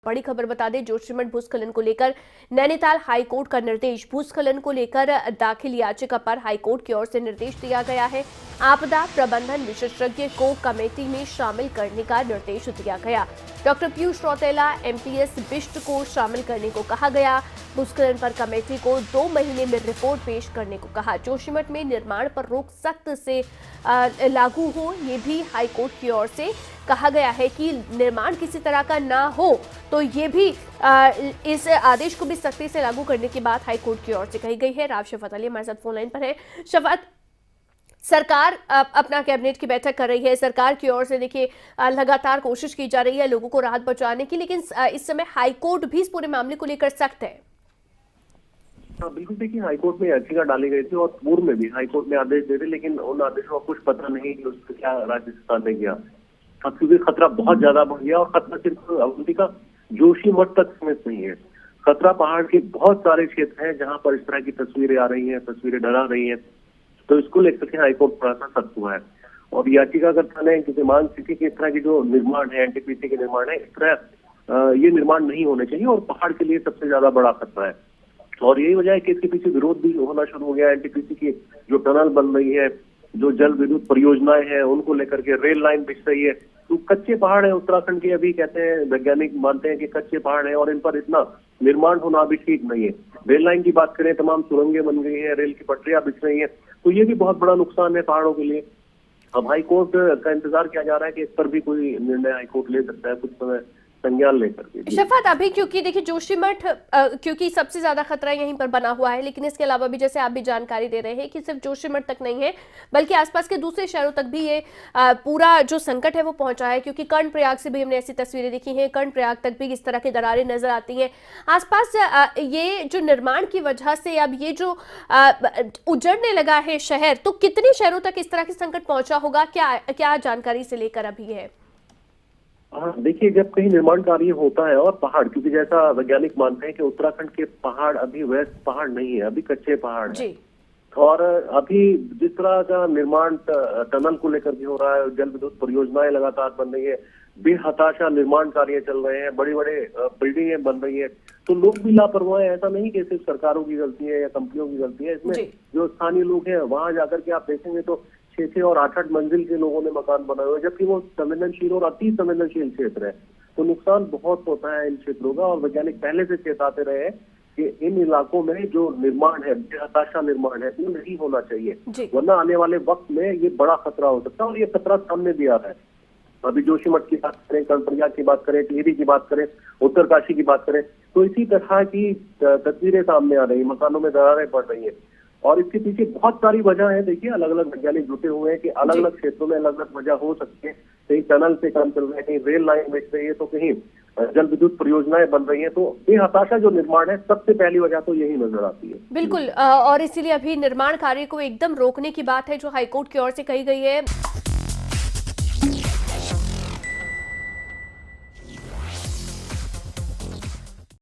बड़ी खबर बता दें, जोशीमठ भूस्खलन को लेकर नैनीताल हाईकोर्ट का निर्देश। भूस्खलन को लेकर दाखिल याचिका पर हाईकोर्ट की ओर से निर्देश दिया गया है। आपदा प्रबंधन विशेषज्ञ को कमेटी में शामिल करने का निर्देश दिया गया। डॉक्टर पीयूष रौतेला, एमपीएस बिष्ट को शामिल करने को कहा गया। भूस्खलन पर कमेटी को 2 महीने में रिपोर्ट पेश करने को कहा। जोशीमठ में निर्माण पर रोक सख्त से लागू हो, ये भी हाईकोर्ट की ओर से कहा गया है कि निर्माण किसी तरह का ना हो, तो ये भी इस आदेश को भी सख्ती से लागू करने की बात हाईकोर्ट की ओर से कही गई है। राव शफत अली हमारे साथ फोन लाइन पर है। शफत, सरकार अपना कैबिनेट की बैठक कर रही है। सरकार की ओर से देखिए लगातार कोशिश की जा रही है लोगों को राहत पहुंचाने की, लेकिन इस समय हाईकोर्ट भी इस पूरे मामले को लेकर सख्त है। हाँ बिल्कुल, देखिए हाईकोर्ट में याचिका डाली गई थी और पूर्व में भी हाईकोर्ट में आदेश दे थे, लेकिन उन आदेशों का कुछ पता नहीं कि उसका क्या राज्य सरकार ने किया। अब क्योंकि खतरा बहुत ज्यादा बढ़ गया और खतरा सिर्फ अवंतिका जोशीमठ तक सीमित नहीं है। खतरा पहाड़ के बहुत सारे क्षेत्र हैं जहां पर इस तरह की तस्वीरें आ रही हैं, तस्वीरें डरा रही हैं। तो इसको लेकर के हाईकोर्ट थोड़ा सा सख्त हुआ है और याचिकाकर्ता ने किसी मान स्थिति के इस तरह की जो निर्माण है, एनटीपीसी के निर्माण है, इस तरह ये निर्माण नहीं होने चाहिए और पहाड़ के लिए सबसे ज्यादा बड़ा खतरा है। और यही वजह है कि इसके पीछे विरोध भी होना शुरू हो गया। एनटीपीसी की जो टनल बन रही है, जो जल विद्युत परियोजनाएं हैं, उनको लेकर के रेल लाइन बिछ रही है। तो कच्चे पहाड़ है उत्तराखंड के, अभी कहते हैं वैज्ञानिक मानते हैं कि कच्चे पहाड़ है और इन पर इतना निर्माण होना अभी ठीक नहीं है। रेल लाइन की बात करें, तमाम सुरंगें बन गई है, रेल की पटरियां बिछ रही है, तो ये भी बहुत बड़ा नुकसान है पहाड़ों के लिए। अब हाईकोर्ट का इंतजार किया जा रहा है कि इस पर भी कोई निर्णय हाईकोर्ट ले सकता है कुछ समय संज्ञान लेकर के। शफात, अभी क्योंकि देखिए जोशीमठ क्योंकि सबसे ज्यादा खतरा यहीं पर बना हुआ है, लेकिन इसके अलावा भी जैसे आप भी जानकारी दे रहे हैं कि सिर्फ जोशीमठ तक नहीं है बल्कि आसपास के दूसरे शहरों तक भी ये पूरा जो संकट है वो पहुंचा है। क्योंकि कर्णप्रयाग से भी हमने ऐसी तस्वीरें देखी हैं, कर्णप्रयाग तक भी इस तरह की दरारें नजर आती हैं आसपास। ये जो निर्माण की वजह से अब ये जो उजड़ने लगा है शहर, तो कितने शहरों तक इस तरह के संकट पहुंचा होगा, क्या जानकारी से लेकर अभी है? हाँ देखिए, जब कहीं निर्माण कार्य होता है और पहाड़, क्योंकि जैसा वैज्ञानिक मानते हैं कि उत्तराखंड के पहाड़ अभी वैसे पहाड़ नहीं है, अभी कच्चे पहाड़ हैं। और अभी जिस तरह का निर्माण टनल को लेकर के हो रहा है, जल विद्युत परियोजनाएं लगातार बन रही है, बेहताशा निर्माण कार्य चल रहे हैं, बड़ी बड़े बिल्डिंगें बन रही है, तो लोग भी लापरवाह है। ऐसा नहीं कि सिर्फ सरकारों की गलती है या कंपनियों की गलती है, इसमें जो स्थानीय लोग हैं वहां जाकर के आप देखेंगे तो 6 और 8 मंजिल के लोगों ने मकान बनाए हुए, जबकि वो संवेदनशील और अति संवेदनशील क्षेत्र है। तो नुकसान बहुत होता है इन क्षेत्रों का और वैज्ञानिक पहले से चेताते रहे हैं कि इन इलाकों में जो निर्माण है, बेहताशा निर्माण है, वो नहीं होना चाहिए, वरना आने वाले वक्त में ये बड़ा खतरा हो सकता है और ये खतरा सामने भी आ रहा है। अभी जोशीमठ की बात करें, कर्णप्रयाग की बात करें, टिहरी की बात करें, उत्तरकाशी की बात करें, तो इसी तरह की तस्वीरें सामने आ रही है, मकानों में दरारें पड़ रही है। और इसके पीछे बहुत सारी वजह है। देखिए अलग अलग वैज्ञानिक जुटे हुए हैं कि अलग अलग क्षेत्रों में अलग अलग वजह हो सकती है। कहीं टनल से काम चल रहा है, कहीं रेल लाइन बिछ रही है, तो कहीं जल विद्युत परियोजनाएं बन रही है। तो बेहताशा जो निर्माण है, सबसे पहली वजह तो यही नजर आती है। बिल्कुल, और इसीलिए अभी निर्माण कार्य को एकदम रोकने की बात है जो हाईकोर्ट की ओर से कही गई है।